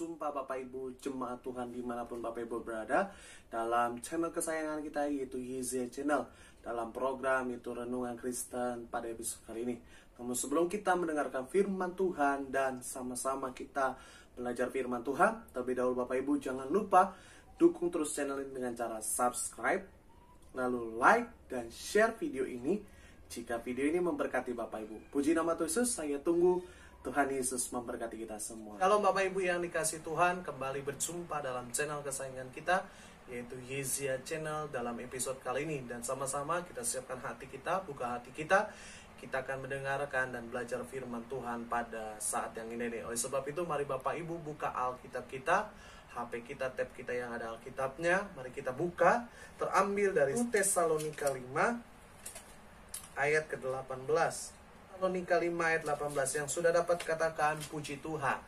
berjumpa Bapak Ibu jemaat Tuhan dimanapun Bapak Ibu berada dalam channel kesayangan kita yaitu YZ Channel, dalam program itu Renungan Kristen pada episode kali ini. Namun sebelum kita mendengarkan firman Tuhan dan sama-sama kita belajar firman Tuhan, terlebih dahulu Bapak Ibu jangan lupa dukung terus channel ini dengan cara subscribe, lalu like dan share video ini jika video ini memberkati Bapak Ibu. Puji nama Tuhan Yesus, saya tunggu. Tuhan Yesus memberkati kita semua. Kalau Bapak Ibu yang dikasih Tuhan, kembali berjumpa dalam channel kesayangan kita, yaitu Yezia Channel dalam episode kali ini. Dan sama-sama kita siapkan hati kita, buka hati kita. Kita akan mendengarkan dan belajar firman Tuhan pada saat yang ini. Oleh sebab itu, mari Bapak Ibu buka Alkitab kita, HP kita, tab kita yang ada Alkitabnya. Mari kita buka, terambil dari Tesalonika 5, ayat ke-18. Tesalonika 5 ayat 18 yang sudah dapat katakan puji Tuhan.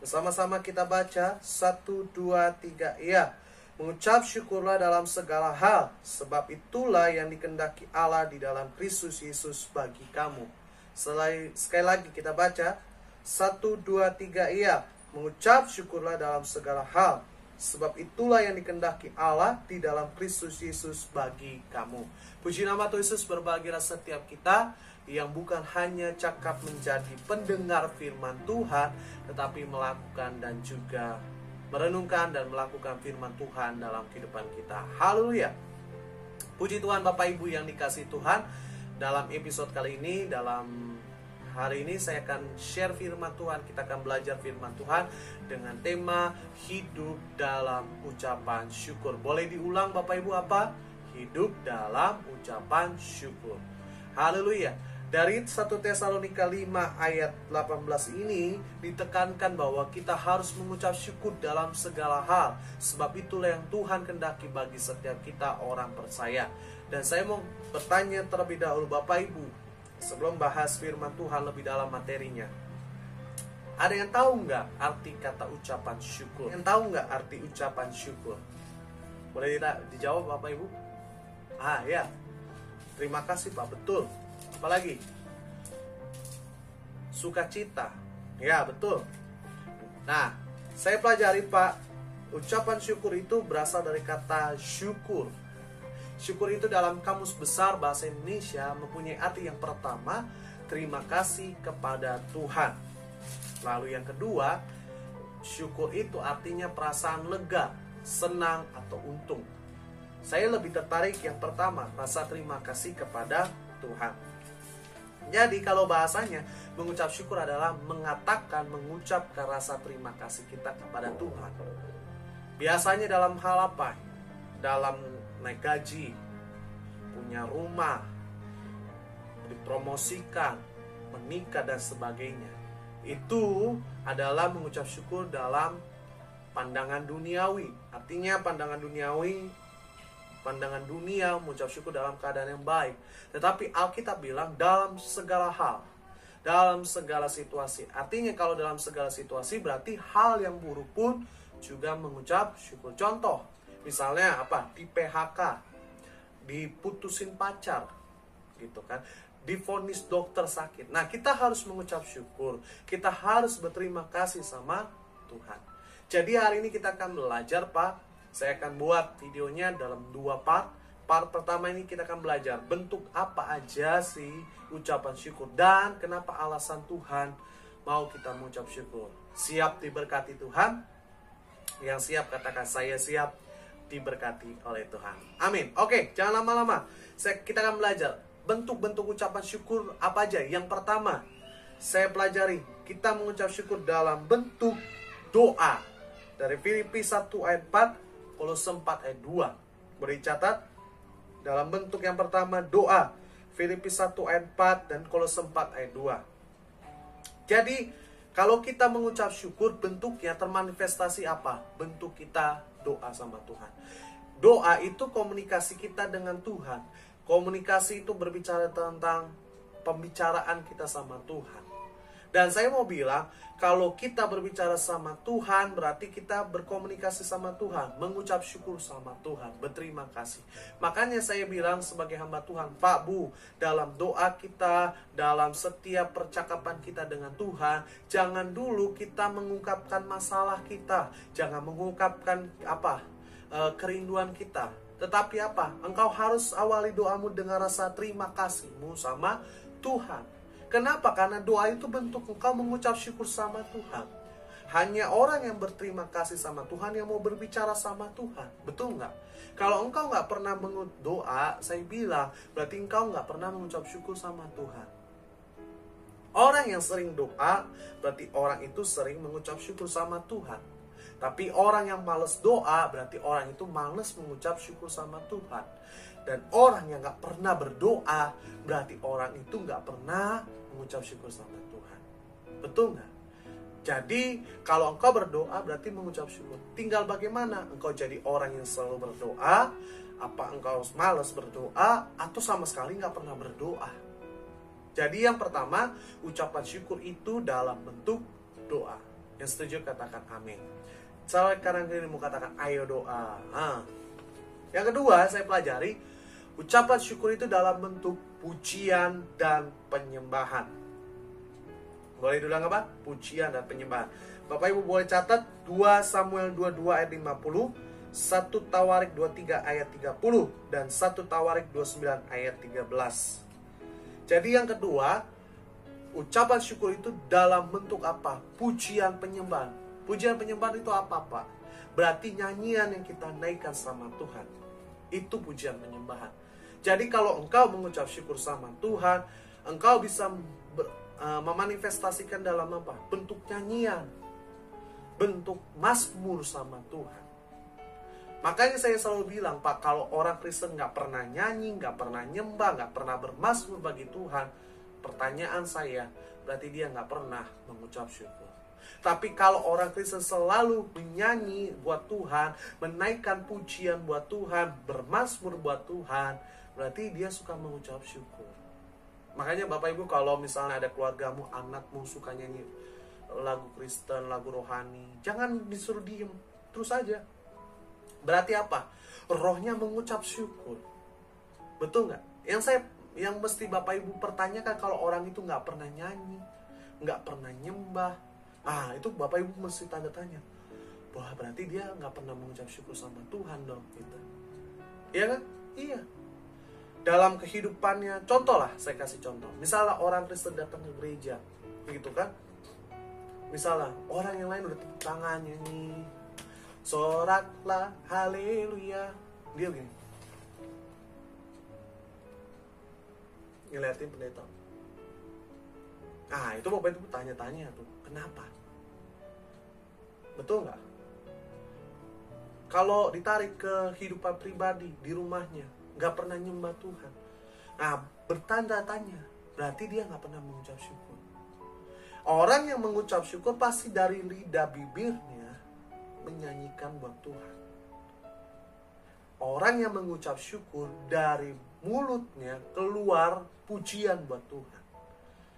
Bersama-sama kita baca 1, 2, 3 ya. Mengucap syukurlah dalam segala hal, sebab itulah yang dikehendaki Allah di dalam Kristus Yesus bagi kamu. Sekali lagi kita baca 1, 2, 3 ya. Mengucap syukurlah dalam segala hal, sebab itulah yang dikehendaki Allah di dalam Kristus Yesus bagi kamu. Puji nama Tuhan Yesus, berbahagia setiap kita yang bukan hanya cakap menjadi pendengar firman Tuhan, tetapi melakukan dan juga merenungkan dan melakukan firman Tuhan dalam kehidupan kita. Haleluya. Puji Tuhan Bapak Ibu yang dikasih Tuhan. Dalam episode kali ini, dalam hari ini saya akan share firman Tuhan. Kita akan belajar firman Tuhan dengan tema hidup dalam ucapan syukur. Boleh diulang Bapak Ibu apa? Hidup dalam ucapan syukur. Haleluya. Dari 1 Tesalonika 5 ayat 18 ini ditekankan bahwa kita harus mengucap syukur dalam segala hal, sebab itulah yang Tuhan kehendaki bagi setiap kita orang percaya. Dan saya mau bertanya terlebih dahulu Bapak Ibu, sebelum bahas firman Tuhan lebih dalam materinya. Ada yang tahu nggak arti kata ucapan syukur? Yang tahu nggak arti ucapan syukur? Boleh dijawab Bapak Ibu? Ya, terima kasih Pak, betul. Apalagi? Sukacita. Ya, betul. Nah, saya pelajari Pak, ucapan syukur itu berasal dari kata syukur. Syukur itu dalam Kamus Besar Bahasa Indonesia mempunyai arti yang pertama, terima kasih kepada Tuhan. Lalu yang kedua, syukur itu artinya perasaan lega, senang atau untung. Saya lebih tertarik yang pertama, rasa terima kasih kepada Tuhan. Jadi kalau bahasanya mengucap syukur adalah mengucapkan rasa terima kasih kita kepada Tuhan. Biasanya dalam hal apa? Dalam naik gaji, punya rumah, dipromosikan, menikah dan sebagainya. Itu adalah mengucap syukur dalam pandangan duniawi. Artinya pandangan dunia mengucap syukur dalam keadaan yang baik. Tetapi Alkitab bilang dalam segala hal, dalam segala situasi. Artinya kalau dalam segala situasi berarti hal yang buruk pun juga mengucap syukur. Contoh, misalnya apa? Di PHK, diputusin pacar, gitu kan? Divonis dokter sakit. Nah, kita harus mengucap syukur. Kita harus berterima kasih sama Tuhan. Jadi hari ini kita akan belajar Pak. Saya akan buat videonya dalam 2 part. Part pertama ini kita akan belajar bentuk apa aja sih ucapan syukur dan kenapa alasan Tuhan mau kita mengucap syukur. Siap diberkati Tuhan? Yang siap katakan saya siap diberkati oleh Tuhan. Amin. Oke, jangan lama-lama. Kita akan belajar bentuk-bentuk ucapan syukur apa aja. Yang pertama, saya pelajari kita mengucap syukur dalam bentuk doa. Dari Filipi 1 ayat 4, Kolose 4 ayat 2. Boleh dicatat? Dalam bentuk yang pertama doa. Filipi 1 ayat 4 dan Kolose 4 ayat 2. Jadi kalau kita mengucap syukur, bentuknya termanifestasi apa? Bentuk kita doa sama Tuhan. Doa itu komunikasi kita dengan Tuhan. Komunikasi itu berbicara tentang pembicaraan kita sama Tuhan. Dan saya mau bilang, kalau kita berbicara sama Tuhan, berarti kita berkomunikasi sama Tuhan, mengucap syukur sama Tuhan, berterima kasih. Makanya saya bilang sebagai hamba Tuhan, Pak Bu, dalam doa kita, dalam setiap percakapan kita dengan Tuhan, jangan dulu kita mengungkapkan masalah kita, jangan mengungkapkan kerinduan kita. Tetapi engkau harus awali doamu dengan rasa terima kasihmu sama Tuhan. Kenapa? Karena doa itu bentuk engkau mengucap syukur sama Tuhan. Hanya orang yang berterima kasih sama Tuhan yang mau berbicara sama Tuhan. Betul nggak? Kalau engkau nggak pernah doa, saya bilang, berarti engkau nggak pernah mengucap syukur sama Tuhan. Orang yang sering doa, berarti orang itu sering mengucap syukur sama Tuhan. Tapi orang yang malas doa, berarti orang itu malas mengucap syukur sama Tuhan. Dan orang yang gak pernah berdoa, berarti orang itu gak pernah mengucap syukur sama Tuhan. Betul gak? Jadi, kalau engkau berdoa, berarti mengucap syukur. Tinggal bagaimana engkau jadi orang yang selalu berdoa, apa engkau malas berdoa, atau sama sekali gak pernah berdoa. Jadi yang pertama, ucapan syukur itu dalam bentuk doa. Yang setuju katakan amin. Sekarang ini mau katakan ayo doa. Yang kedua, saya pelajari, ucapan syukur itu dalam bentuk pujian dan penyembahan. Boleh diulang apa? Pujian dan penyembahan. Bapak Ibu boleh catat 2 Samuel 22 ayat 50, 1 Tawarik 23 ayat 30, dan 1 Tawarik 29 ayat 13. Jadi yang kedua, ucapan syukur itu dalam bentuk apa? Pujian penyembahan. Pujian penyembahan itu apa, Pak? Berarti nyanyian yang kita naikkan sama Tuhan. Itu pujian penyembahan. Jadi kalau engkau mengucap syukur sama Tuhan, engkau bisa memanifestasikan dalam apa? Bentuk nyanyian, bentuk mazmur sama Tuhan. Makanya saya selalu bilang, Pak, kalau orang Kristen gak pernah nyanyi, gak pernah nyembah, gak pernah bermazmur bagi Tuhan, pertanyaan saya, berarti dia gak pernah mengucap syukur. Tapi kalau orang Kristen selalu menyanyi buat Tuhan, menaikkan pujian buat Tuhan, bermazmur buat Tuhan, berarti dia suka mengucap syukur. Makanya Bapak Ibu, kalau misalnya ada keluargamu, anakmu suka nyanyi lagu Kristen, lagu rohani, jangan disuruh diem, terus aja. Berarti apa? Rohnya mengucap syukur. Betul nggak? Yang mesti Bapak Ibu pertanyakan, kalau orang itu nggak pernah nyanyi, nggak pernah nyembah, itu Bapak Ibu mesti tanda tanya. Wah, berarti dia nggak pernah mengucap syukur sama Tuhan dong, gitu. Iya kan? Iya. Dalam kehidupannya, contoh lah, saya kasih contoh. Misalnya orang Kristen datang ke gereja, begitu kan? Misalnya orang yang lain udah tepuk tangan nyanyi, soraklah haleluya, dia gini, ngeliatin pendeta. Itu Bapak itu tanya-tanya tuh, kenapa? Betul nggak? Kalau ditarik ke kehidupan pribadi di rumahnya, nggak pernah nyembah Tuhan, bertanda-tanya, berarti dia nggak pernah mengucap syukur. Orang yang mengucap syukur pasti dari lidah bibirnya menyanyikan buat Tuhan. Orang yang mengucap syukur dari mulutnya keluar pujian buat Tuhan.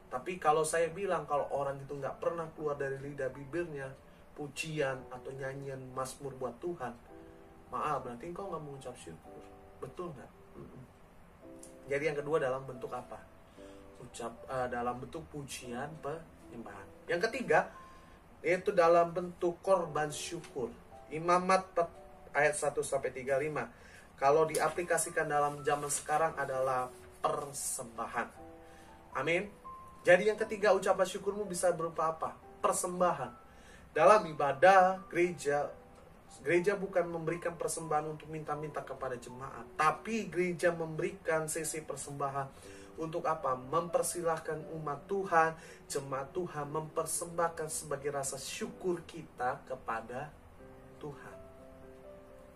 Tapi kalau saya bilang, kalau orang itu nggak pernah keluar dari lidah bibirnya pujian atau nyanyian mazmur buat Tuhan, maaf, berarti engkau nggak mengucap syukur. Betul nggak? Jadi yang kedua dalam bentuk apa? Dalam bentuk pujian, penyembahan. Yang ketiga, yaitu dalam bentuk korban syukur. Imamat ayat 1-35. Kalau diaplikasikan dalam zaman sekarang adalah persembahan. Amin. Jadi yang ketiga, ucapan syukurmu bisa berupa apa? Persembahan. Dalam ibadah gereja bukan memberikan persembahan untuk minta-minta kepada jemaat, tapi gereja memberikan sesi persembahan untuk apa? Mempersilahkan umat Tuhan, jemaat Tuhan mempersembahkan sebagai rasa syukur kita kepada Tuhan.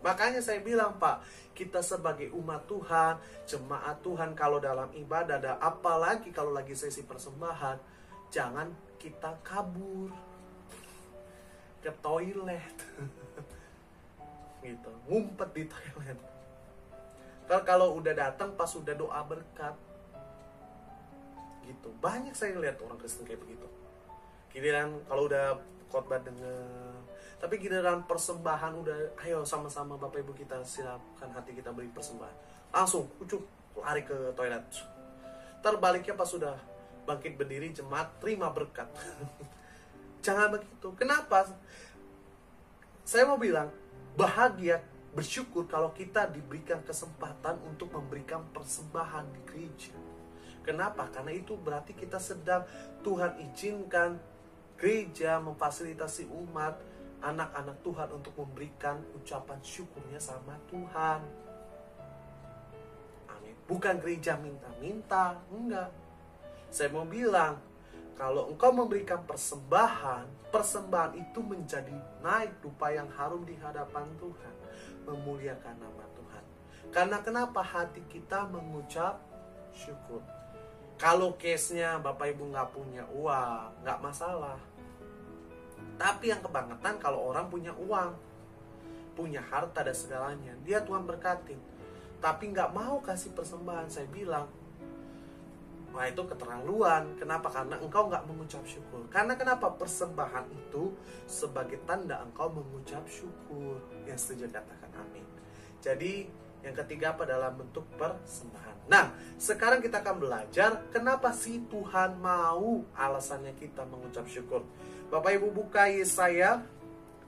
Makanya saya bilang, Pak, kita sebagai umat Tuhan, jemaat Tuhan, kalau dalam ibadah, apalagi kalau lagi sesi persembahan, jangan kita kabur ke toilet gitu, ngumpet di toilet. Kalau udah datang pas udah doa berkat gitu, banyak saya lihat orang Kristen kayak begitu. Giliran kalau udah khotbah dengar, tapi giliran persembahan udah, ayo sama-sama Bapak Ibu kita silakan hati kita beri persembahan, langsung ucuk lari ke toilet. Terbaliknya pas sudah bangkit berdiri jemaat terima berkat. Jangan begitu. Kenapa? Saya mau bilang bahagia, bersyukur kalau kita diberikan kesempatan untuk memberikan persembahan di gereja. Kenapa? Karena itu berarti kita sedang, Tuhan izinkan gereja memfasilitasi umat, anak-anak Tuhan untuk memberikan ucapan syukurnya sama Tuhan. Amin. Bukan gereja minta-minta, enggak. Saya mau bilang, kalau engkau memberikan persembahan, persembahan itu menjadi naik dupa yang harum di hadapan Tuhan, memuliakan nama Tuhan. Karena kenapa? Hati kita mengucap syukur. Kalau case-nya Bapak Ibu nggak punya uang, nggak masalah. Tapi yang kebangetan kalau orang punya uang, punya harta dan segalanya, dia Tuhan berkati, tapi nggak mau kasih persembahan. Saya bilang, wah itu keterlaluan. Kenapa? Karena engkau nggak mengucap syukur. Karena kenapa? Persembahan itu sebagai tanda engkau mengucap syukur. Yang setuju katakan amin. Jadi yang ketiga apa? Dalam bentuk persembahan. Nah, sekarang kita akan belajar kenapa sih Tuhan mau alasannya kita mengucap syukur. Bapak Ibu buka Yesaya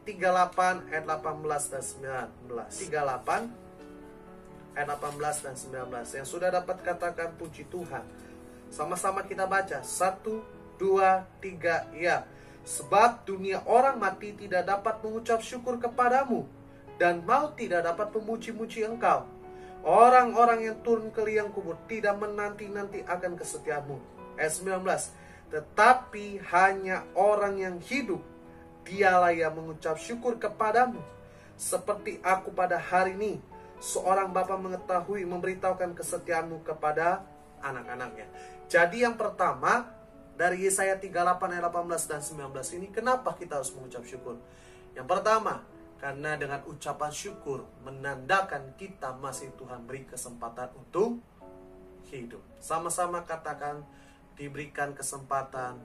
38 ayat 18 dan 19. 38 ayat 18 dan 19. Yang sudah dapat katakan puji Tuhan. Sama-sama kita baca. 1, 2, 3, ya. Sebab dunia orang mati tidak dapat mengucap syukur kepadamu, dan maut tidak dapat memuji-muji engkau. Orang-orang yang turun ke liang kubur tidak menanti-nanti akan kesetiamu. Ayat 19. Tetapi hanya orang yang hidup, dialah yang mengucap syukur kepadamu. Seperti aku pada hari ini, seorang bapa mengetahui, memberitahukan kesetiaanmu kepada anak-anaknya. Jadi yang pertama, dari Yesaya 38 ayat 18 dan 19 ini, kenapa kita harus mengucap syukur? Yang pertama, karena dengan ucapan syukur menandakan kita masih Tuhan beri kesempatan untuk hidup. Sama-sama katakan, diberikan kesempatan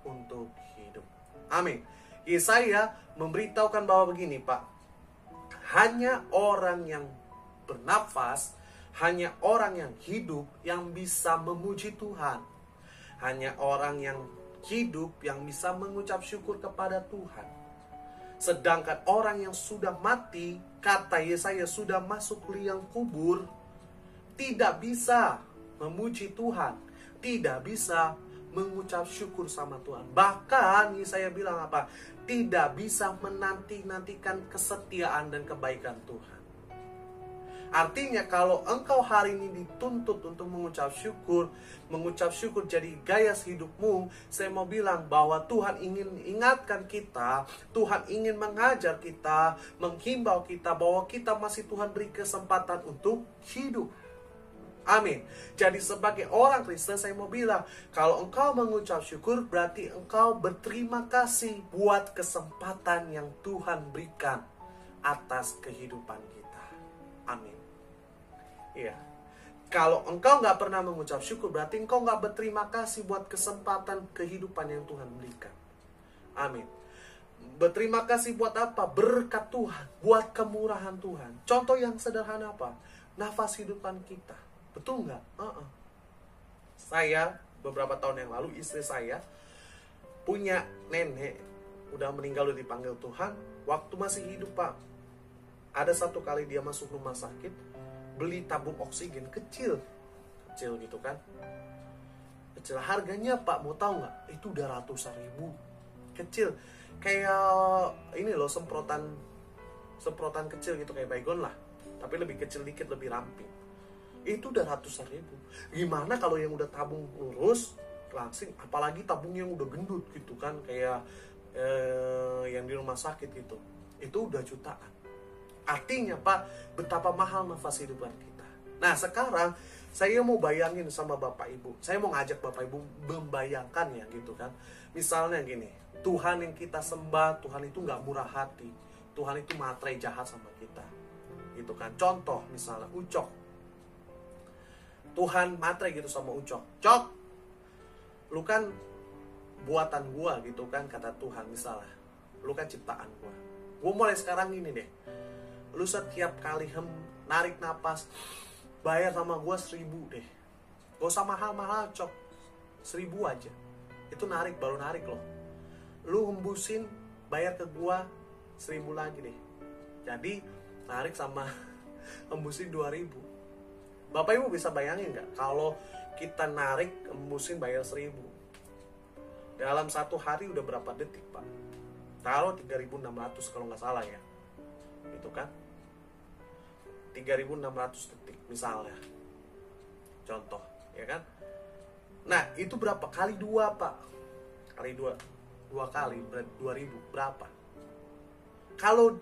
untuk hidup. Amin. Yesaya memberitahukan bahwa begini, Pak. Hanya orang yang bernafas, hanya orang yang hidup yang bisa memuji Tuhan. Hanya orang yang hidup yang bisa mengucap syukur kepada Tuhan. Sedangkan orang yang sudah mati, kata Yesaya, sudah masuk liang kubur, tidak bisa memuji Tuhan, tidak bisa mengucap syukur sama Tuhan. Bahkan Yesaya bilang apa? Tidak bisa menanti-nantikan kesetiaan dan kebaikan Tuhan. Artinya kalau engkau hari ini dituntut untuk mengucap syukur jadi gaya hidupmu, saya mau bilang bahwa Tuhan ingin ingatkan kita, Tuhan ingin mengajar kita, menghimbau kita bahwa kita masih Tuhan beri kesempatan untuk hidup. Amin. Jadi sebagai orang Kristen saya mau bilang, kalau engkau mengucap syukur berarti engkau berterima kasih buat kesempatan yang Tuhan berikan atas kehidupan kita. Amin. Iya. Kalau engkau nggak pernah mengucap syukur, berarti engkau nggak berterima kasih buat kesempatan kehidupan yang Tuhan berikan. Amin. Berterima kasih buat apa? Berkat Tuhan, buat kemurahan Tuhan. Contoh yang sederhana apa? Nafas hidupan kita. Betul nggak? Saya beberapa tahun yang lalu, istri saya punya nenek, udah meninggal, udah dipanggil Tuhan. Waktu masih hidup, Pak, ada satu kali dia masuk rumah sakit, beli tabung oksigen kecil gitu kan, kecil. Harganya, Pak, mau tahu nggak? Itu udah ratusan ribu. Kecil, kayak ini loh, semprotan kecil gitu, kayak baygon lah, tapi lebih kecil dikit, lebih ramping. Itu udah ratusan ribu. Gimana kalau yang udah tabung lurus langsing, apalagi tabung yang udah gendut gitu kan, kayak yang di rumah sakit gitu, itu udah jutaan. Artinya, Pak, betapa mahal nafas hidupan kita. Nah, sekarang saya mau bayangin sama Bapak Ibu. Saya mau ngajak Bapak Ibu membayangkan ya gitu kan. Misalnya gini, Tuhan yang kita sembah, Tuhan itu nggak murah hati. Tuhan itu materai jahat sama kita. Gitu kan. Contoh misalnya Ucok. Tuhan materai gitu sama Ucok. Cok, lu kan buatan gua gitu kan, kata Tuhan. Misalnya lu kan ciptaan gua mulai sekarang ini deh, lu setiap kali narik napas bayar sama gua 1.000 deh, gak usah mahal-mahal cok, 1.000 aja. Itu narik, baru narik loh. Lu hembusin, bayar ke gua 1.000 lagi deh. Jadi narik sama hembusin 2.000. Bapak Ibu bisa bayangin gak kalau kita narik, hembusin, bayar 1.000, dalam satu hari udah berapa detik Pak? Taruh 3.600 kalau nggak salah ya, itu kan 3.600 detik misalnya, contoh ya kan. Nah itu berapa kali 2 Pak? Kali 2 kali 2.000 berapa? Kalau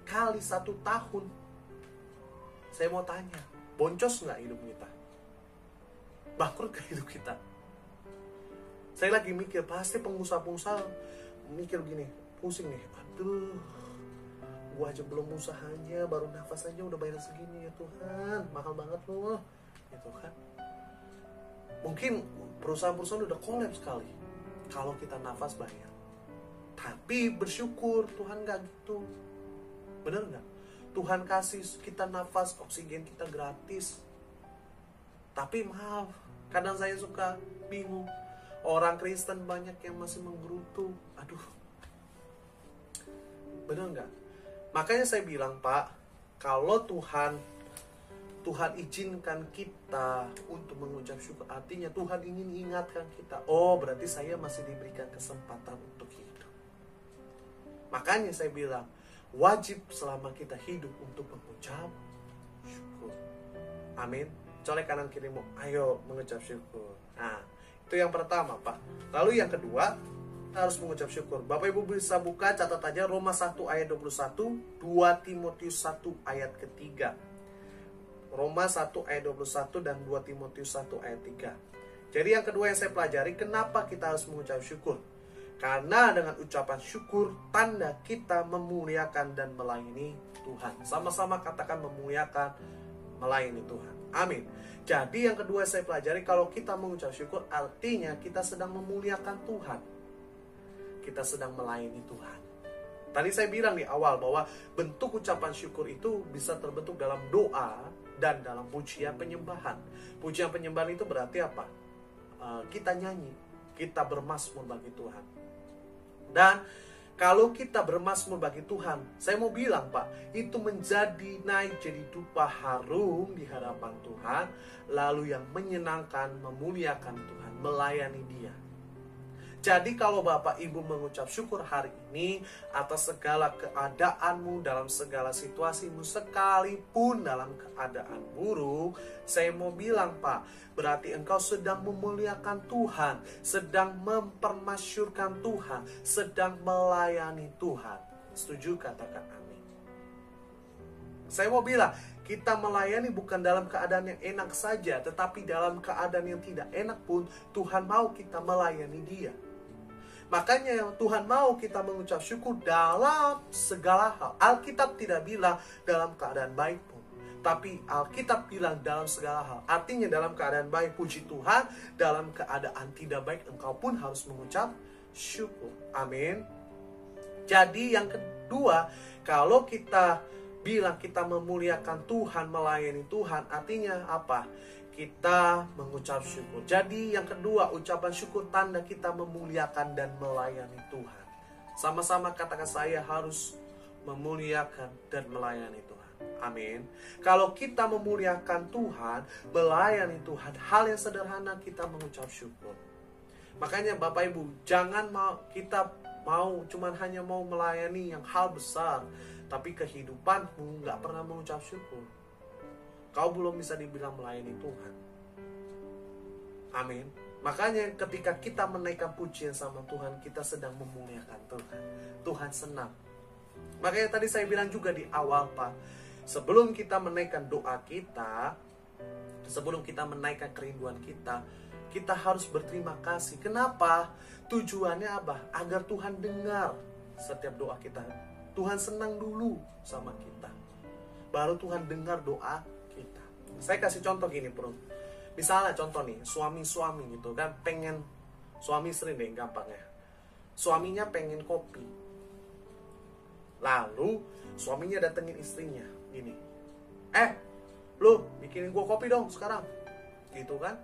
kali 1 tahun, saya mau tanya, boncos nggak hidup kita? Bangkrut gak hidup kita? Saya lagi mikir, pasti pengusaha-pengusaha mikir gini, pusing nih, aduh, gua aja belum usahanya, baru nafas aja udah bayar segini, ya Tuhan, mahal banget loh, gitu kan. Mungkin perusahaan-perusahaan udah kolaps sekali kalau kita nafas bayar. Tapi bersyukur, Tuhan gak gitu. Bener gak? Tuhan kasih kita nafas, oksigen kita gratis. Tapi maaf, kadang saya suka bingung, orang Kristen banyak yang masih menggerutu. Aduh, bener nggak? Makanya saya bilang Pak, kalau Tuhan izinkan kita untuk mengucap syukur, artinya Tuhan ingin ingatkan kita, oh berarti saya masih diberikan kesempatan untuk hidup. Makanya saya bilang, wajib selama kita hidup untuk mengucap syukur. Amin. Colek kanan kirimu, ayo mengucap syukur. Nah, itu yang pertama Pak. Lalu yang kedua, harus mengucap syukur. Bapak Ibu bisa buka, catat aja Roma 1 ayat 21, 2 Timotius 1 ayat ketiga. Roma 1 ayat 21 dan 2 Timotius 1 ayat 3. Jadi yang kedua yang saya pelajari, kenapa kita harus mengucap syukur? Karena dengan ucapan syukur, tanda kita memuliakan dan melayani Tuhan. Sama-sama katakan memuliakan, melayani Tuhan. Amin. Jadi yang kedua saya pelajari, kalau kita mengucap syukur, artinya kita sedang memuliakan Tuhan. Kita sedang melayani Tuhan. Tadi saya bilang di awal bahwa bentuk ucapan syukur itu bisa terbentuk dalam doa dan dalam pujian penyembahan. Pujian penyembahan itu berarti apa? Kita nyanyi, kita bermazmur bagi Tuhan. Dan kalau kita bermazmur bagi Tuhan, saya mau bilang Pak, itu menjadi naik jadi dupa harum di hadapan Tuhan, lalu yang menyenangkan, memuliakan Tuhan, melayani Dia. Jadi kalau Bapak Ibu mengucap syukur hari ini atas segala keadaanmu, dalam segala situasimu, sekalipun dalam keadaan buruk, saya mau bilang Pak, berarti engkau sedang memuliakan Tuhan, sedang mempermasyurkan Tuhan, sedang melayani Tuhan. Setuju? Katakan amin. Saya mau bilang, kita melayani bukan dalam keadaan yang enak saja, tetapi dalam keadaan yang tidak enak pun Tuhan mau kita melayani Dia. Makanya Tuhan mau kita mengucap syukur dalam segala hal. Alkitab tidak bilang dalam keadaan baik pun, tapi Alkitab bilang dalam segala hal. Artinya dalam keadaan baik puji Tuhan, dalam keadaan tidak baik engkau pun harus mengucap syukur. Amin. Jadi yang kedua, kalau kita bilang kita memuliakan Tuhan, melayani Tuhan, artinya apa? Kita mengucap syukur. Jadi yang kedua, ucapan syukur tanda kita memuliakan dan melayani Tuhan. Sama-sama katakan, saya harus memuliakan dan melayani Tuhan. Amin. Kalau kita memuliakan Tuhan, melayani Tuhan, hal yang sederhana kita mengucap syukur. Makanya Bapak Ibu, jangan kita cuman hanya mau melayani yang hal besar, tapi kehidupanmu nggak pernah mengucap syukur. Kau belum bisa dibilang melayani Tuhan. Amin. Makanya ketika kita menaikkan pujian sama Tuhan, kita sedang memuliakan Tuhan. Tuhan senang. Makanya tadi saya bilang juga di awal Pak, sebelum kita menaikkan doa kita, sebelum kita menaikkan kerinduan kita, kita harus berterima kasih. Kenapa? Tujuannya apa? Agar Tuhan dengar setiap doa kita. Tuhan senang dulu sama kita, baru Tuhan dengar doa kita. Saya kasih contoh gini bro. Misalnya contoh nih, suami-suami gitu kan pengen Suami istri deh gampangnya. Suaminya pengen kopi, lalu suaminya datengin istrinya gini, lu bikinin gua kopi dong sekarang, gitu kan.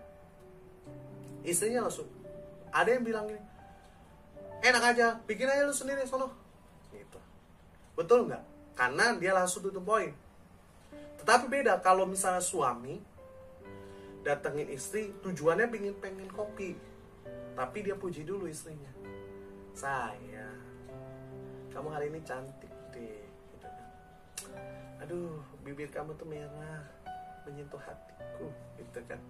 Istrinya langsung, ada yang bilang gini, enak aja, bikin aja lu sendiri sono, gitu. Betul nggak? Karena dia langsung tutup poin. Tetapi beda kalau misalnya suami datengin istri tujuannya pengen kopi, tapi dia puji dulu istrinya, sayang, kamu hari ini cantik deh, gitu kan. Aduh, bibir kamu tuh merah, menyentuh hatiku, gitu kan.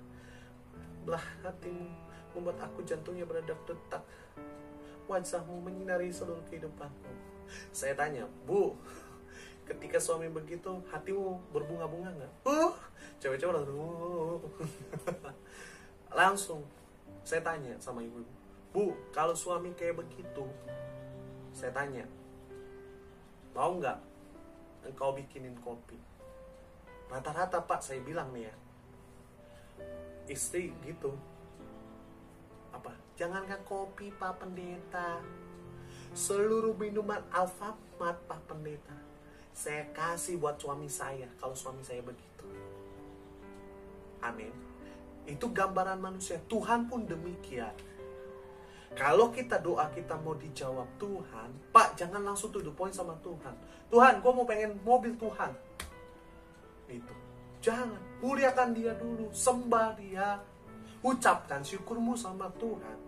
Belah hatimu, membuat aku jantungnya berdetak-detak, wajahmu menyinari seluruh kehidupanku. Saya tanya, Bu, ketika suami begitu, hatimu berbunga-bunga nggak? Cewek-cewek langsung langsung. Saya tanya sama ibu, Bu, kalau suami kayak begitu, saya tanya, mau nggak engkau bikinin kopi? Rata-rata Pak, saya bilang nih ya, istri gitu. Apa? Jangankan kopi Pak Pendeta, seluruh minuman Alfamart Pak Pendeta, saya kasih buat suami saya kalau suami saya begitu. Amin. Itu gambaran manusia. Tuhan pun demikian. Kalau kita doa kita mau dijawab Tuhan, Pak, jangan langsung to the point sama Tuhan. Tuhan, gue mau pengen mobil Tuhan. Itu. Jangan. Muliakan dia dulu. Sembah dia. Ucapkan syukurmu sama Tuhan.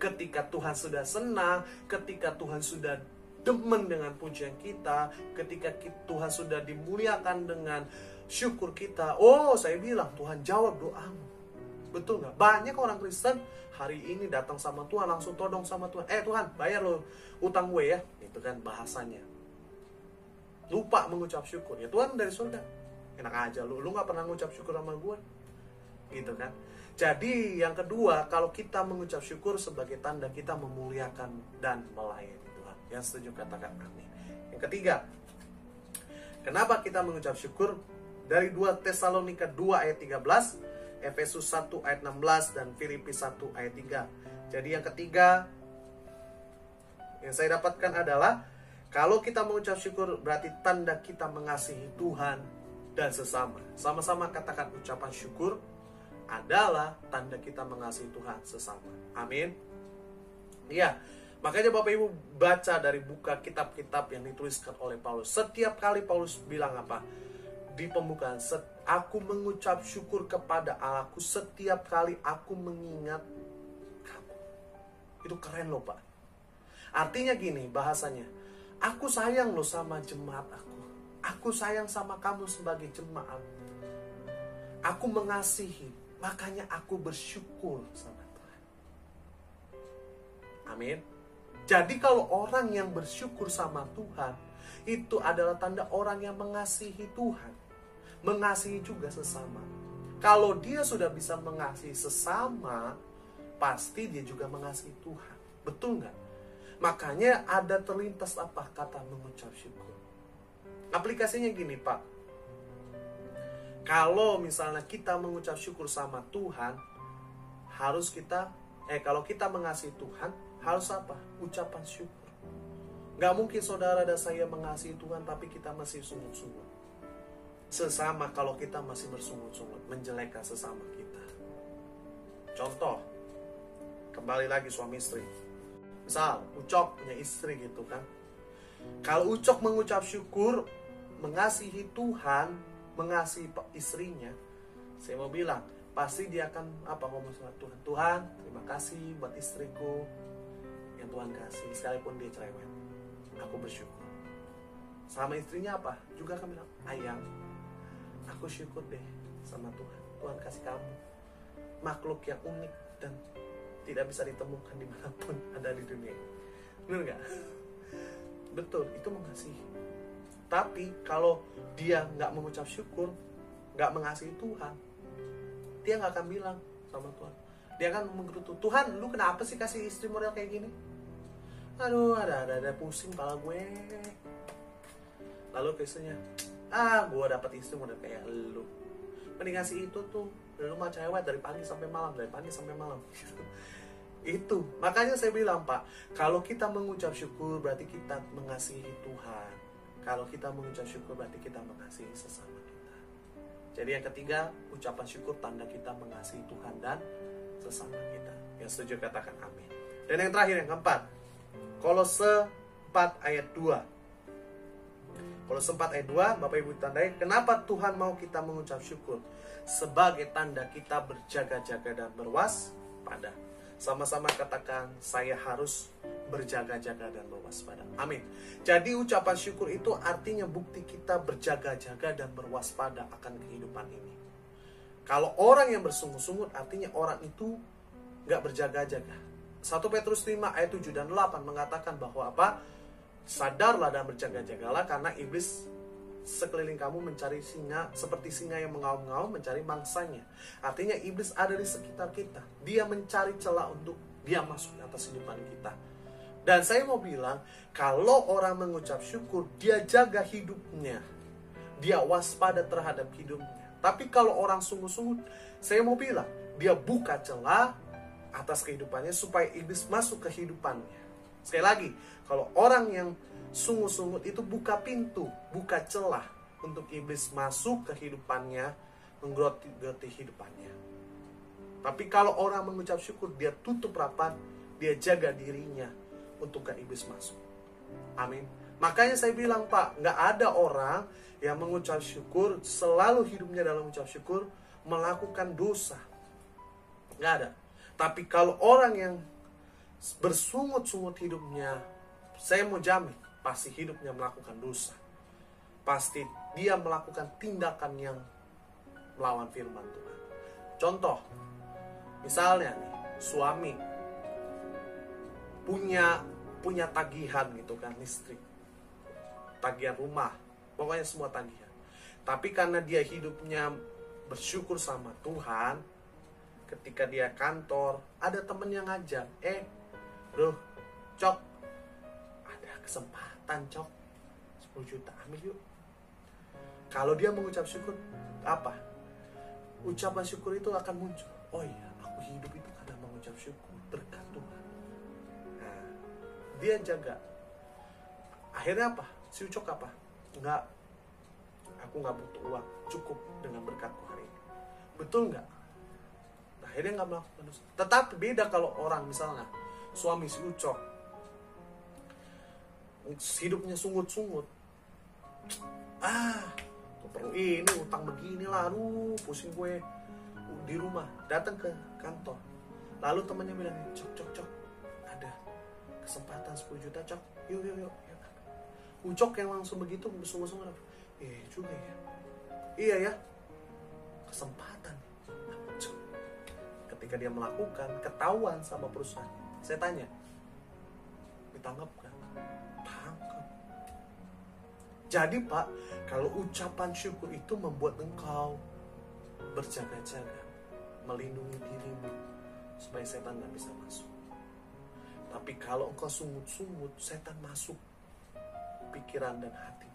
Ketika Tuhan sudah senang, ketika Tuhan sudah demen dengan pujian kita, ketika Tuhan sudah dimuliakan dengan syukur kita, saya bilang Tuhan jawab doamu. Betul nggak? Banyak orang Kristen hari ini datang sama Tuhan, langsung todong sama Tuhan. Tuhan, bayar lo utang gue ya. Itu kan bahasanya. Lupa mengucap syukur. Ya Tuhan dari surga, enak aja lu nggak pernah mengucap syukur sama gue. Gitu kan. Jadi yang kedua, kalau kita mengucap syukur sebagai tanda kita memuliakan dan melayani Tuhan. Yang setuju katakan amin. Yang ketiga, kenapa kita mengucap syukur? Dari 2 Tesalonika 2 ayat 13, Efesus 1 ayat 16, dan Filipi 1 ayat 3. Jadi yang ketiga yang saya dapatkan adalah, kalau kita mengucap syukur berarti tanda kita mengasihi Tuhan dan sesama. Sama-sama katakan, ucapan syukur adalah tanda kita mengasihi Tuhan sesama. Amin. Iya, makanya Bapak Ibu baca dari buka kitab-kitab yang dituliskan oleh Paulus. Setiap kali Paulus bilang apa? Di pembukaan, aku mengucap syukur kepada Allahku setiap kali aku mengingat kamu. Itu keren loh Pak. Artinya gini bahasanya, aku sayang loh sama jemaat aku. Aku sayang sama kamu sebagai jemaat. Aku mengasihi, makanya aku bersyukur sama Tuhan. Amin. Jadi kalau orang yang bersyukur sama Tuhan, itu adalah tanda orang yang mengasihi Tuhan. Mengasihi juga sesama. Kalau dia sudah bisa mengasihi sesama, pasti dia juga mengasihi Tuhan. Betul nggak? Makanya ada terlintas apa kata mengucap syukur. Aplikasinya gini Pak. Kalau misalnya kita mengucap syukur sama Tuhan, harus kita, kalau kita mengasihi Tuhan, harus apa? Ucapan syukur. Nggak mungkin saudara dan saya mengasihi Tuhan tapi kita masih sungut-sungut. Sesama kalau kita masih bersungut-sungut, menjelekkan sesama kita. Contoh, kembali lagi suami istri. Misal, Ucok punya istri gitu kan. Kalau Ucok mengucap syukur, mengasihi Tuhan, mengasihi istrinya, saya mau bilang, pasti dia akan ngomong sama Tuhan. Tuhan, terima kasih buat istriku yang Tuhan kasih, sekalipun dia cerewet. Aku bersyukur. Sama istrinya apa? Juga akan bilang, ayang, aku syukur deh sama Tuhan. Tuhan kasih kamu makhluk yang unik dan tidak bisa ditemukan dimanapun ada di dunia. Benar nggak? Betul, itu mengasihi. Tapi kalau dia nggak mengucap syukur, nggak mengasihi Tuhan, dia nggak akan bilang sama Tuhan. Dia akan menggerutu, Tuhan, lu kenapa sih kasih istri model kayak gini? Aduh, ada pusing kepala gue. Lalu istrinya, gue dapet istri model kayak lu. Mending kasih itu tuh, lu mah cewek dari pagi sampai malam, Itu, makanya saya bilang Pak, kalau kita mengucap syukur berarti kita mengasihi Tuhan. Kalau kita mengucap syukur berarti kita mengasihi sesama kita. Jadi yang ketiga, ucapan syukur tanda kita mengasihi Tuhan dan sesama kita. Yang setuju katakan amin. Dan yang terakhir, yang keempat, Kolose 4 ayat 2. Kolose 4 ayat 2, Bapak Ibu tandai, kenapa Tuhan mau kita mengucap syukur? Sebagai tanda kita berjaga-jaga dan berwaspada. Sama-sama katakan, saya harus berjaga-jaga dan berwaspada. Amin. Jadi ucapan syukur itu artinya bukti kita berjaga-jaga dan berwaspada akan kehidupan ini. Kalau orang yang bersungut-sungut, artinya orang itu gak berjaga-jaga. 1 Petrus 5 ayat 7 dan 8 mengatakan bahwa apa? Sadarlah dan berjaga-jagalah, karena iblis sekeliling kamu mencari singa, seperti singa yang mengaum-ngaum mencari mangsanya. Artinya iblis ada di sekitar kita. Dia mencari celah untuk dia masuk ke atas kehidupan kita. Dan saya mau bilang, kalau orang mengucap syukur, dia jaga hidupnya. Dia waspada terhadap hidupnya. Tapi kalau orang sungguh-sungguh, saya mau bilang, dia buka celah atas kehidupannya supaya iblis masuk ke kehidupannya. Sekali lagi, kalau orang yang sungguh-sungguh itu buka pintu, buka celah untuk iblis masuk ke kehidupannya, menggeroti hidupannya. Tapi kalau orang mengucap syukur, dia tutup rapat, dia jaga dirinya untuk ke iblis masuk. Amin. Makanya saya bilang Pak, nggak ada orang yang mengucap syukur, selalu hidupnya dalam mengucap syukur, melakukan dosa. Nggak ada. Tapi kalau orang yang bersungut-sungut hidupnya, saya mau jamin, pasti hidupnya melakukan dosa. Pasti dia melakukan tindakan yang melawan firman Tuhan. Contoh, misalnya nih, suami punya tagihan gitu kan, listrik, tagihan rumah, pokoknya semua tagihan. Tapi karena dia hidupnya bersyukur sama Tuhan, ketika dia kantor, ada temen yang ngajak, bro, Cok, ada kesempatan Cok, 10 juta, ambil yuk. Kalau dia mengucap syukur, apa? Ucapan syukur itu akan muncul. Oh iya, aku hidup itu karena mengucap syukur, berkat Tuhan. Nah, dia jaga. Akhirnya apa? Si Ucok apa? Enggak, aku nggak butuh uang, cukup dengan berkatku hari ini. Betul nggak? Akhirnya nggak melakukan dosa. Tetapi beda kalau orang misalnya suami si Ucok hidupnya sungut-sungut, perlu ini utang begini lah, aduh pusing gue di rumah, datang ke kantor, lalu temannya bilang, Cok, ada kesempatan 10 juta Cok, yuk. Ucok yang langsung begitu sungguh-sungguh, juga ya, iya ya, kesempatan. Ketika dia melakukan, ketahuan sama perusahaan, saya tanya, ditangkap kan? Tangkap. Jadi Pak, kalau ucapan syukur itu membuat engkau berjaga-jaga, melindungi dirimu supaya setan gak bisa masuk. Tapi kalau engkau sungut-sungut, setan masuk pikiran dan hati,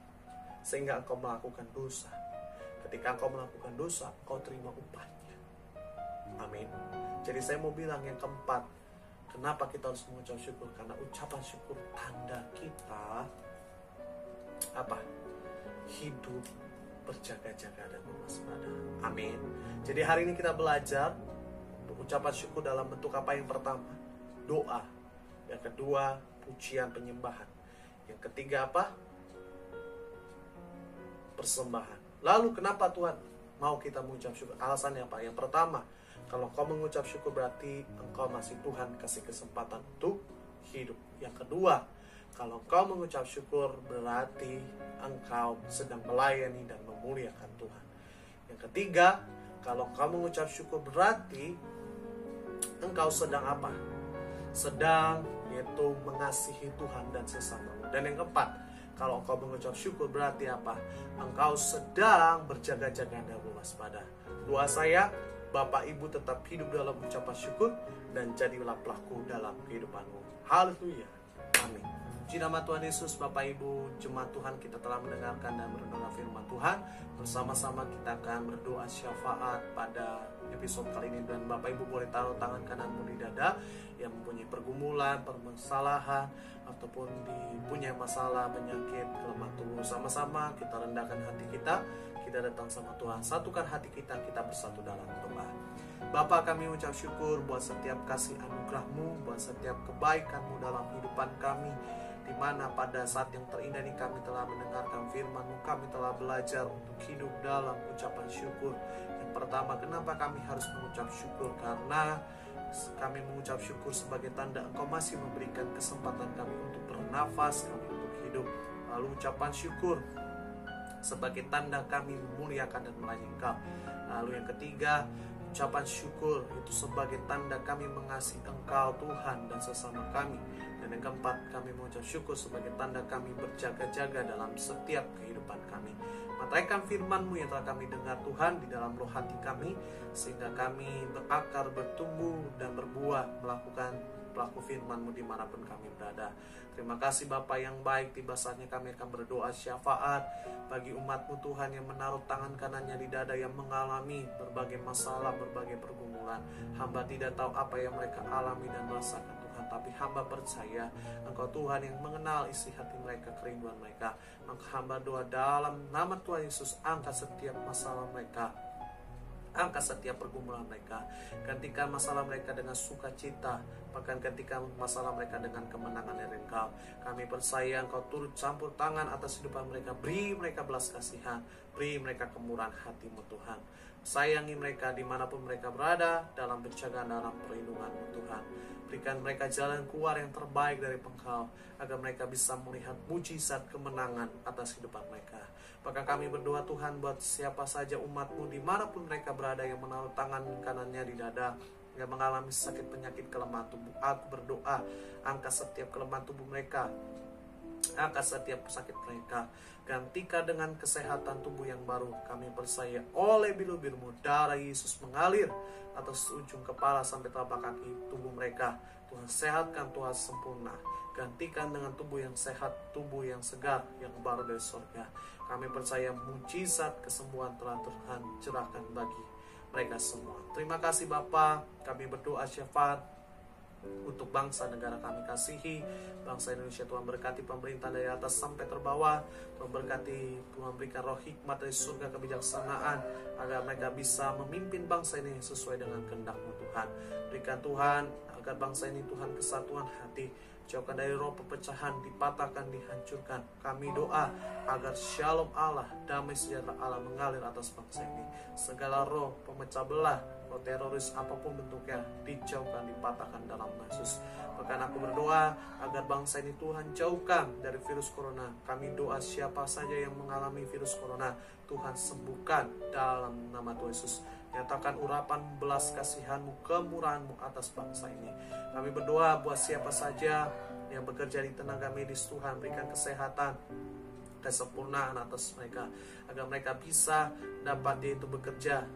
sehingga engkau melakukan dosa. Ketika engkau melakukan dosa, engkau terima upahnya. Amin. Jadi saya mau bilang yang keempat, kenapa kita harus mengucap syukur? Karena ucapan syukur tanda kita apa? Hidup berjaga-jaga dan berwaspada. Amin. Jadi hari ini kita belajar ucapan syukur dalam bentuk apa? Yang pertama, doa. Yang kedua, pujian penyembahan. Yang ketiga apa? Persembahan. Lalu kenapa Tuhan mau kita mengucap syukur? Alasannya apa? Yang pertama, kalau kau mengucap syukur berarti engkau masih Tuhan kasih kesempatan untuk hidup. Yang kedua, kalau kau mengucap syukur berarti engkau sedang melayani dan memuliakan Tuhan. Yang ketiga, kalau kau mengucap syukur berarti engkau sedang apa? Sedang yaitu mengasihi Tuhan dan sesamamu. Dan yang keempat, kalau engkau mengucap syukur berarti apa? Engkau sedang berjaga-jaga dan berwaspada. Doa saya, Bapak Ibu tetap hidup dalam ucapan syukur dan jadilah pelaku dalam kehidupanmu. Haleluya. Amin. Puji nama Tuhan Yesus. Bapak Ibu jemaat Tuhan, kita telah mendengarkan dan merenungkan firman Tuhan. Bersama-sama kita akan berdoa syafaat pada episode kali ini. Dan Bapak Ibu boleh taruh tangan kananmu di dada yang mempunyai pergumulan, permasalahan, ataupun punya masalah, penyakit, kelemahan tubuh. Sama-sama kita rendahkan hati kita datang sama Tuhan. Satukan hati kita bersatu dalam doa. Bapa, kami ucap syukur buat setiap kasih anugerah-Mu, buat setiap kebaikan-Mu dalam kehidupan kami, di mana pada saat yang terindah ini kami telah mendengarkan firman-Mu, kami telah belajar untuk hidup dalam ucapan syukur. Yang pertama, kenapa kami harus mengucap syukur? Karena kami mengucap syukur sebagai tanda Engkau masih memberikan kesempatan kami untuk bernafas, kami untuk hidup. Lalu ucapan syukur sebagai tanda kami memuliakan dan melayani Engkau. Lalu yang ketiga, ucapan syukur itu sebagai tanda kami mengasihi Engkau Tuhan dan sesama kami. Dan yang keempat, kami mengucap syukur sebagai tanda kami berjaga-jaga dalam setiap kehidupan kami. Mataikan firman-Mu yang telah kami dengar Tuhan di dalam roh hati kami, sehingga kami berakar, bertumbuh, dan berbuah melakukan pelaku firman-Mu dimanapun kami berada. Terima kasih Bapa yang baik. Tiba saatnya kami akan berdoa syafaat bagi umat-Mu Tuhan yang menaruh tangan kanannya di dada, yang mengalami berbagai masalah, berbagai pergumulan. Hamba tidak tahu apa yang mereka alami dan rasakan Tuhan, tapi hamba percaya Engkau Tuhan yang mengenal isi hati mereka, kerinduan mereka. Maka hamba doa dalam nama Tuhan Yesus, angkat setiap masalah mereka, angkat setiap pergumulan mereka, gantikan masalah mereka dengan sukacita, bahkan gantikan masalah mereka dengan kemenangan dari Engkau. Kami percaya Engkau turut campur tangan atas kehidupan mereka, beri mereka belas kasihan, beri mereka kemurahan hati-Mu Tuhan. Sayangi mereka dimanapun mereka berada, dalam penjagaan, dalam perlindungan-Mu Tuhan. Berikan mereka jalan keluar yang terbaik dari Engkau, agar mereka bisa melihat mujizat kemenangan atas kehidupan mereka. Bahkan kami berdoa Tuhan buat siapa saja umat-Mu dimanapun mereka berada yang menaruh tangan kanannya di dada, yang mengalami sakit, penyakit, kelemahan tubuh. Aku berdoa, angkat setiap kelemahan tubuh mereka, angkat setiap sakit mereka, gantikan dengan kesehatan tubuh yang baru. Kami percaya oleh bilu-biru-Mu darah Yesus mengalir atas ujung kepala sampai telapak kaki tubuh mereka. Tuhan sehatkan, Tuhan sempurna. Gantikan dengan tubuh yang sehat, tubuh yang segar, yang baru dari surga. Kami percaya mujizat kesembuhan telah Tuhan cerahkan bagi mereka semua. Terima kasih Bapa. Kami berdoa syafaat untuk bangsa negara kami kasihi, bangsa Indonesia. Tuhan berkati pemerintah dari atas sampai terbawah. Tuhan berkati, Tuhan berikan roh hikmat dari surga, kebijaksanaan, agar mereka bisa memimpin bangsa ini sesuai dengan kehendak-Mu Tuhan. Berikan Tuhan agar bangsa ini Tuhan kesatuan hati, jauhkan dari roh perpecahan, dipatahkan, dihancurkan. Kami doa agar shalom Allah, damai sejahtera Allah mengalir atas bangsa ini. Segala roh pemecah belah, roh teroris apapun bentuknya, dijauhkan, dipatahkan dalam nama Yesus. Bahkan aku berdoa agar bangsa ini Tuhan jauhkan dari virus corona. Kami doa siapa saja yang mengalami virus corona, Tuhan sembuhkan dalam nama Tuhan Yesus. Nyatakan urapan belas kasihan-Mu, kemurahan-Mu atas bangsa ini. Kami berdoa buat siapa saja yang bekerja di tenaga medis, Tuhan berikan kesehatan, kesempurnaan atas mereka, agar mereka bisa dapat yaitu bekerja,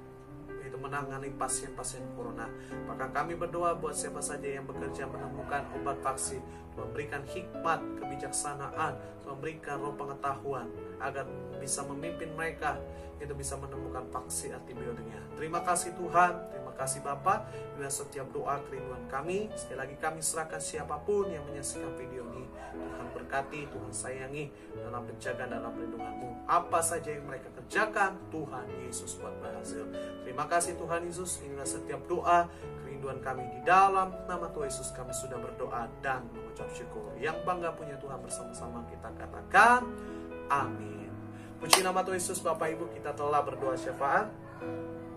yaitu menangani pasien-pasien corona. Maka kami berdoa buat siapa saja yang bekerja menemukan obat vaksin, Tuhan berikan hikmat, kebijaksanaan, Tuhan berikan roh pengetahuan, agar bisa memimpin mereka, itu bisa menemukan vaksin antibiotiknya. Terima kasih Tuhan, terima kasih Bapa. Dengan setiap doa kerinduan kami, sekali lagi kami serahkan siapapun yang menyaksikan video ini. Tuhan berkati, Tuhan sayangi, dalam penjagaan, dalam perlindungan-Mu. Apa saja yang mereka kerjakan, Tuhan Yesus buat berhasil. Terima kasih Tuhan Yesus. Inilah setiap doa kerinduan kami di dalam nama Tuhan Yesus. Kami sudah berdoa dan mengucap syukur. Yang bangga punya Tuhan, bersama-sama kita katakan amin. Puji nama Tuhan Yesus. Bapak Ibu, kita telah berdoa syafaat,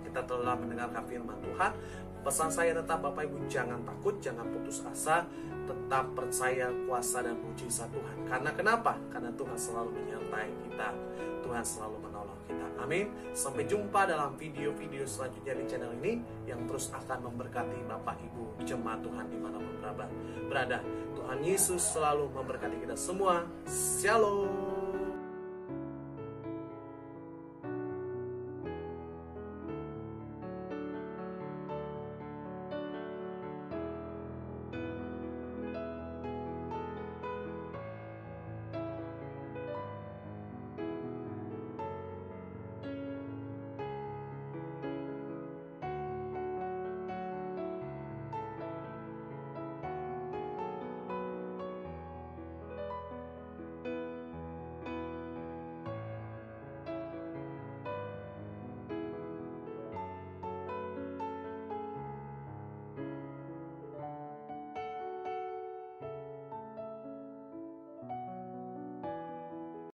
kita telah mendengarkan firman Tuhan. Pesan saya tetap Bapak Ibu, jangan takut, jangan putus asa, tetap percaya kuasa dan mujizat Tuhan. Karena kenapa? Karena Tuhan selalu menyertai kita, Tuhan selalu menolong kita. Amin. Sampai jumpa dalam video-video selanjutnya di channel ini, yang terus akan memberkati Bapak Ibu jemaat Tuhan dimanapun berada. Tuhan Yesus selalu memberkati kita semua. Shalom.